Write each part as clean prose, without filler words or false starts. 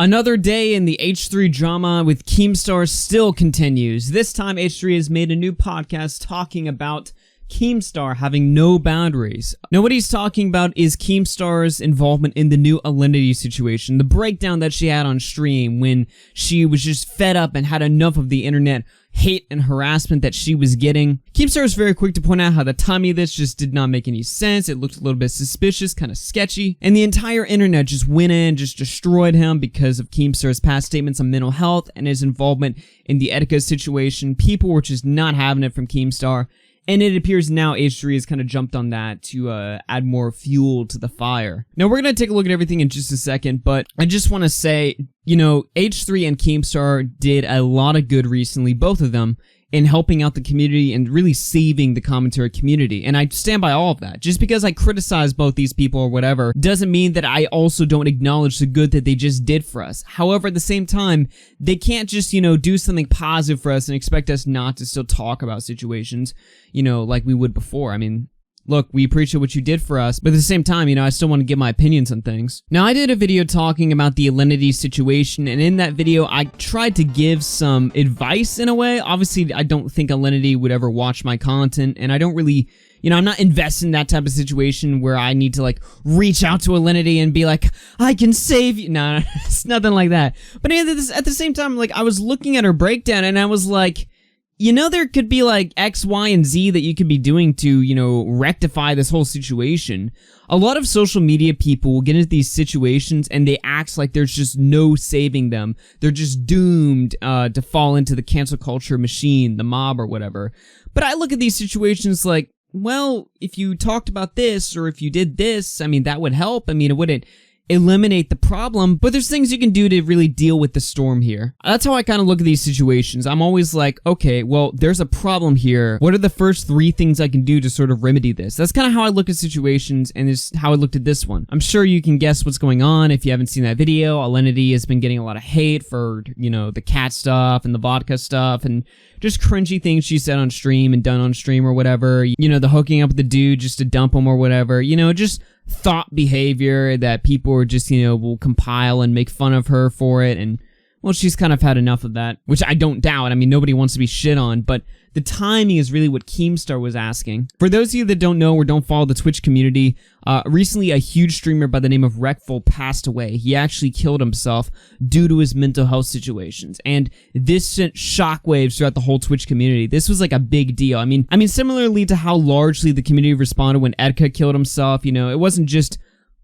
Another day in the H3 drama with Keemstar still continues. This time H3 has made a new podcast talking about Keemstar having no boundaries. Now what he's talking about is Keemstar's involvement in the new Alinity situation, the breakdown that she had on stream when she was just fed up and had enough of the internet hate and harassment that she was getting. Keemstar is very quick to point out how the timing of this just did not make any sense. It looked a little bit suspicious, kind of sketchy, and the entire internet just went in, just destroyed him because of Keemstar's past statements on mental health and his involvement in the Etika situation. People were just not having it from Keemstar. And it appears now H3 has kind of jumped on that to add more fuel to the fire. Now, we're going to take a look at everything in just a second, but I just want to say, you know, H3 and Keemstar did a lot of good recently, both of them, in helping out the community and really saving the commentary community. And I stand by all of that. Just because I criticize both these people or whatever doesn't mean that I also don't acknowledge the good that they just did for us. However, at the same time, they can't just, you know, do something positive for us and expect us not to still talk about situations, you know, like we would before. I mean, look, we appreciate what you did for us, but at the same time, you know, I still want to give my opinions on things. Now, I did a video talking about the Alinity situation, and in that video, I tried to give some advice in a way. Obviously, I don't think Alinity would ever watch my content, and I don't really, you know, I'm not invested in that type of situation where I need to, like, reach out to Alinity and be like, I can save you. No, it's nothing like that. But at the same time, like, I was looking at her breakdown, and I was like, you know, there could be like X, Y, and Z that you could be doing to, you know, rectify this whole situation. A lot of social media people will get into these situations and they act like there's just no saving them. They're just doomed to fall into the cancel culture machine, the mob or whatever. But I look at these situations like, well, if you talked about this or if you did this, I mean, that would help. I mean, it wouldn't eliminate the problem, but there's things you can do to really deal with the storm here. That's how I kind of look at these situations. I'm always like, okay, well, there's a problem here. What are the first 3 things I can do to sort of remedy this? That's kind of how I look at situations, and is how I looked at this one. I'm sure you can guess what's going on if you haven't seen that video. Alinity has been getting a lot of hate for, you know, the cat stuff and the vodka stuff and just cringy things she said on stream and done on stream or whatever. You know, the hooking up with the dude just to dump him or whatever. You know, just thought behavior that people are just, you know, will compile and make fun of her for it. And, well, she's kind of had enough of that, which I don't doubt. I mean, nobody wants to be shit on, but the timing is really what Keemstar was asking. For those of you that don't know or don't follow the Twitch community, recently a huge streamer by the name of Rekful passed away. He actually killed himself due to his mental health situations, and this sent shockwaves throughout the whole Twitch community. This was like a big deal. I mean, similarly to how largely the community responded when Etika killed himself, you know, it wasn't just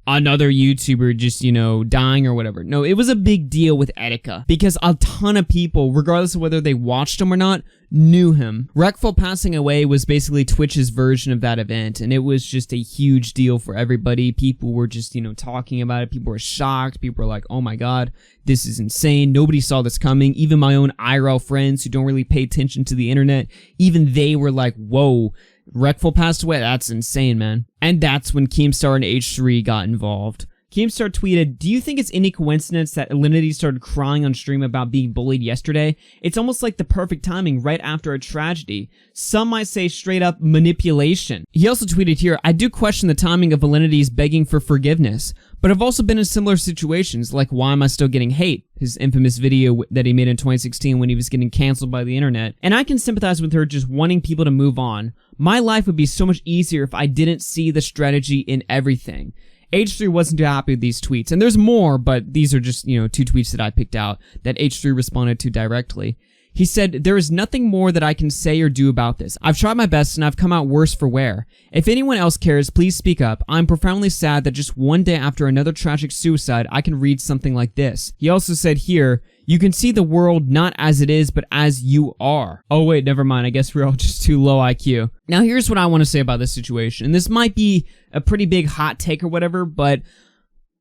another YouTuber just, you know, dying or whatever. No, it was a big deal with Etika because a ton of people, regardless of whether they watched him or not, knew him. Rekful passing away was basically Twitch's version of that event, and it was just a huge deal for everybody. People were just, you know, talking about it. People were shocked. People were like, oh my god, this is insane. Nobody saw this coming. Even my own IRL friends who don't really pay attention to the internet, even they were like, whoa, Rekful passed away? That's insane, man. And that's when Keemstar and H3 got involved. Keemstar tweeted, do you think it's any coincidence that Alinity started crying on stream about being bullied yesterday? It's almost like the perfect timing right after a tragedy. Some might say straight up manipulation. He also tweeted here, I do question the timing of Alinity's begging for forgiveness, but I've also been in similar situations, like why am I still getting hate? His infamous video that he made in 2016 when he was getting canceled by the internet. And I can sympathize with her just wanting people to move on. My life would be so much easier if I didn't see the strategy in everything. H3 wasn't too happy with these tweets, and there's more, but these are just, you know, 2 tweets that I picked out that H3 responded to directly. He said, there is nothing more that I can say or do about this. I've tried my best and I've come out worse for wear. If anyone else cares, please speak up. I'm profoundly sad that just one day after another tragic suicide, I can read something like this. He also said here, you can see the world not as it is, but as you are. Oh wait, never mind. I guess we're all just too low IQ. Now here's what I want to say about this situation. And this might be a pretty big hot take or whatever, but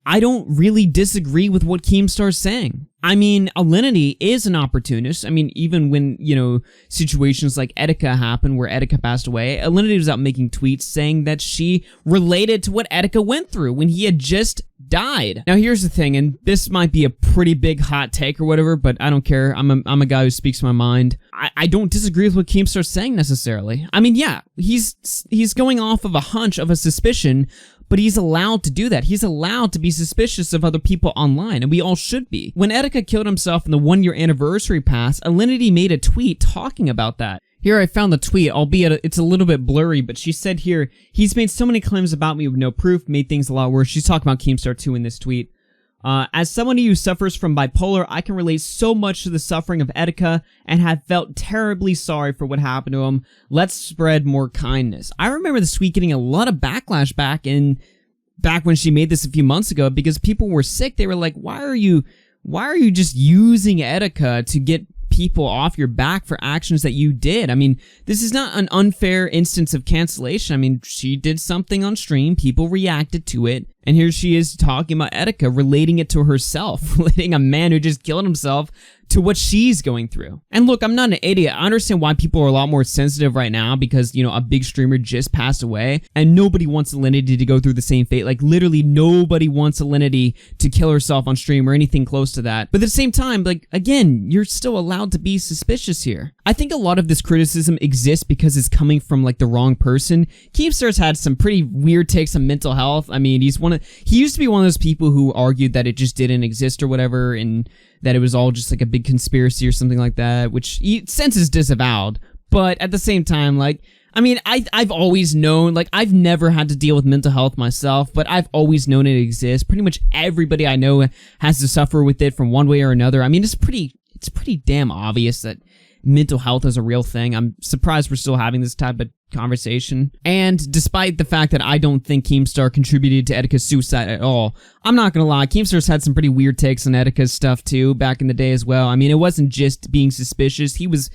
I don't really disagree with what Keemstar's saying. I mean, Alinity is an opportunist. I mean, even when, you know, situations like Etika happened where Etika passed away, Alinity was out making tweets saying that she related to what Etika went through when he had just died. Now, here's the thing, and this might be a pretty big hot take or whatever, but I don't care. I'm a guy who speaks my mind. I don't disagree with what Keemstar's saying necessarily. I mean, yeah, he's going off of a hunch, of a suspicion, But he's allowed to do that. He's allowed to be suspicious of other people online, and we all should be. When Etika killed himself in the 1-year anniversary passed, Alinity made a tweet talking about that. Here I found the tweet, albeit it's a little bit blurry, but she said here, he's made so many claims about me with no proof, made things a lot worse. She's talking about Keemstar too in this tweet. As someone who suffers from bipolar, I can relate so much to the suffering of Etika and have felt terribly sorry for what happened to him. Let's spread more kindness. I remember this tweet getting a lot of backlash back when she made this a few months ago because people were sick. They were like, why are you just using Etika to get people off your back for actions that you did? I mean, this is not an unfair instance of cancellation. I mean, she did something on stream, people reacted to it, and here she is talking about Etika, relating it to herself, relating a man who just killed himself to what she's going through. And look, I'm not an idiot. I understand why people are a lot more sensitive right now because, you know, a big streamer just passed away and nobody wants Alinity to go through the same fate. Like, literally nobody wants Alinity to kill herself on stream or anything close to that. But at the same time, like, again, you're still allowed to be suspicious here. I think a lot of this criticism exists because it's coming from, like, the wrong person. Keemstar's had some pretty weird takes on mental health. I mean, he used to be one of those people who argued that it just didn't exist or whatever, and that it was all just like a big conspiracy or something like that, which he since is disavowed. But at the same time, like, I mean, I've always known, like, I've never had to deal with mental health myself, but I've always known it exists. Pretty much everybody I know has to suffer with it from one way or another. I mean, it's pretty damn obvious that mental health is a real thing. I'm surprised we're still having this type of conversation. And despite the fact that I don't think Keemstar contributed to Etika's suicide at all, I'm not gonna lie, Keemstar's had some pretty weird takes on Etika's stuff too back in the day as well. I mean, it wasn't just being suspicious. He was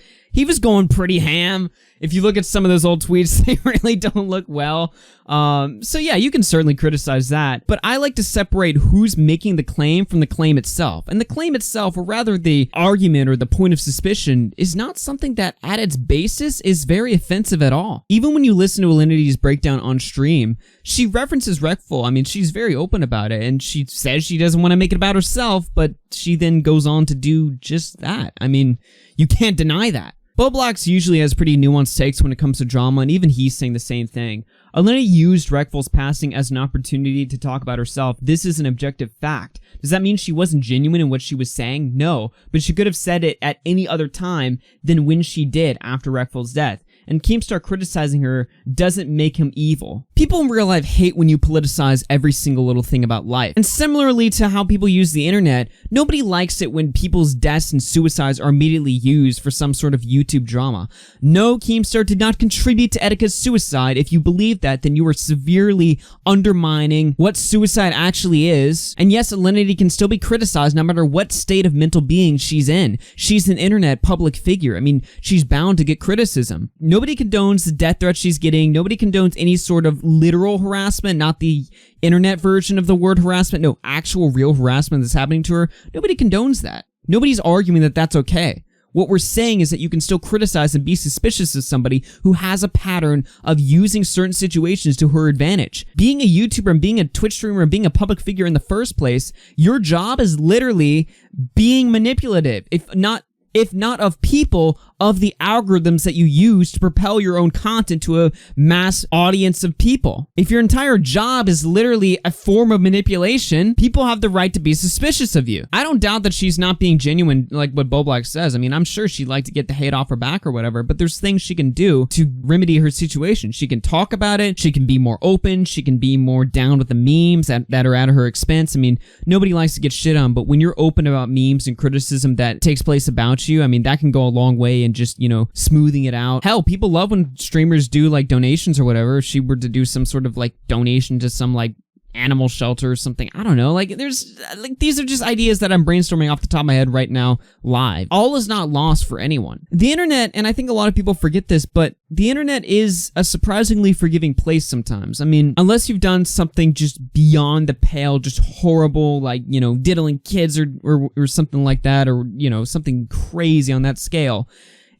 going pretty ham. If you look at some of those old tweets, they really don't look well. So yeah, you can certainly criticize that. But I like to separate who's making the claim from the claim itself. And the claim itself, or rather the argument or the point of suspicion, is not something that at its basis is very offensive at all. Even when you listen to Alinity's breakdown on stream, she references Reckful. I mean, she's very open about it, and she says she doesn't want to make it about herself, but she then goes on to do just that. I mean, you can't deny that. Boblox usually has pretty nuanced takes when it comes to drama, and even he's saying the same thing. Alinity used Reckful's passing as an opportunity to talk about herself. This is an objective fact. Does that mean she wasn't genuine in what she was saying? No, but she could have said it at any other time than when she did after Reckful's death. And Keemstar criticizing her doesn't make him evil. People in real life hate when you politicize every single little thing about life. And similarly to how people use the internet, nobody likes it when people's deaths and suicides are immediately used for some sort of YouTube drama. No, Keemstar did not contribute to Etika's suicide. If you believe that, then you are severely undermining what suicide actually is. And yes, Alinity can still be criticized no matter what state of mental being she's in. She's an internet public figure. I mean, she's bound to get criticism. Nobody condones the death threats she's getting. Nobody condones any sort of literal harassment, not the internet version of the word harassment. No, actual real harassment that's happening to her. Nobody condones that. Nobody's arguing that that's okay. What we're saying is that you can still criticize and be suspicious of somebody who has a pattern of using certain situations to her advantage. Being a YouTuber and being a Twitch streamer and being a public figure in the first place, your job is literally being manipulative, if not of people, of the algorithms that you use to propel your own content to a mass audience of people. If your entire job is literally a form of manipulation, people have the right to be suspicious of you. I don't doubt that she's not being genuine like what Boblox says. I mean, I'm sure she'd like to get the hate off her back or whatever, but there's things she can do to remedy her situation. She can talk about it, she can be more open, she can be more down with the memes that are at her expense. I mean, nobody likes to get shit on, but when you're open about memes and criticism that takes place about you, I mean, that can go a long way in just, you know, smoothing it out. Hell, people love when streamers do, like, donations or whatever. If she were to do some sort of, like, donation to some, like, animal shelter or something, I don't know, like, these are just ideas that I'm brainstorming off the top of my head right now live. All is not lost for anyone. The internet, and I think a lot of people forget this, but the internet is a surprisingly forgiving place sometimes. I mean, unless you've done something just beyond the pale, just horrible, like, you know, diddling kids or something like that, or, you know, something crazy on that scale.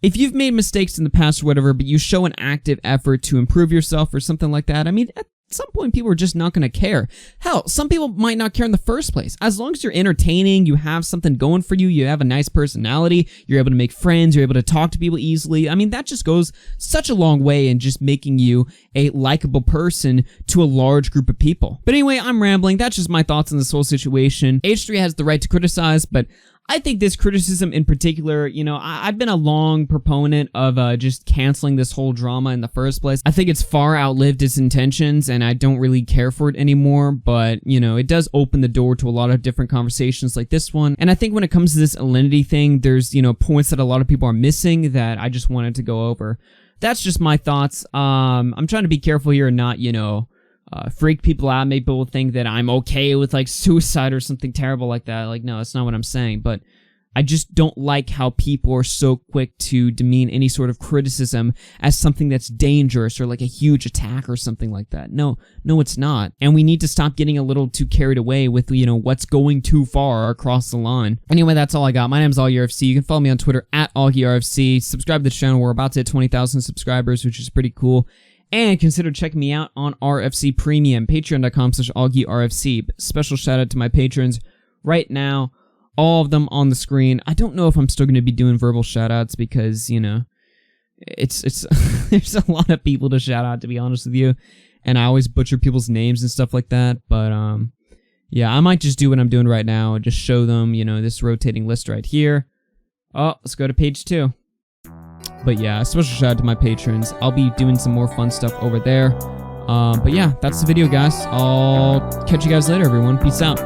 If you've made mistakes in the past or whatever, but you show an active effort to improve yourself or something like that, I mean, some point people are just not going to care. Hell, some people might not care in the first place. As long as you're entertaining, you have something going for you, you have a nice personality, you're able to make friends, you're able to talk to people easily. I mean, that just goes such a long way in just making you a likable person to a large group of people. But anyway, I'm rambling. That's just my thoughts on this whole situation. H3 has the right to criticize, but I think this criticism in particular, you know, I've been a long proponent of just canceling this whole drama in the first place. I think it's far outlived its intentions, and I don't really care for it anymore, but, you know, it does open the door to a lot of different conversations like this one. And I think when it comes to this Alinity thing, there's, you know, points that a lot of people are missing that I just wanted to go over. That's just my thoughts. I'm trying to be careful here and not, you know, freak people out, make people think that I'm okay with, like, suicide or something terrible like that. Like, no, that's not what I'm saying, but I just don't like how people are so quick to demean any sort of criticism as something that's dangerous or like a huge attack or something like that. No, it's not. And we need to stop getting a little too carried away with, you know, what's going too far across the line. Anyway, that's all I got. My name is AllYourFC. You can follow me on Twitter at AllYourFC. Subscribe to the channel. We're about to hit 20,000 subscribers, which is pretty cool. And consider checking me out on RFC Premium, patreon.com/AllGearFC. Special shout out to my patrons right now, all of them on the screen. I don't know if I'm still going to be doing verbal shout outs because, you know, it's there's a lot of people to shout out, to be honest with you. And I always butcher people's names and stuff like that. But, yeah, I might just do what I'm doing right now and just show them, you know, this rotating list right here. Oh, let's go to page 2. But yeah, a special shout out to my patrons. I'll be doing some more fun stuff over there. But yeah, that's the video, guys. I'll catch you guys later, everyone. Peace out.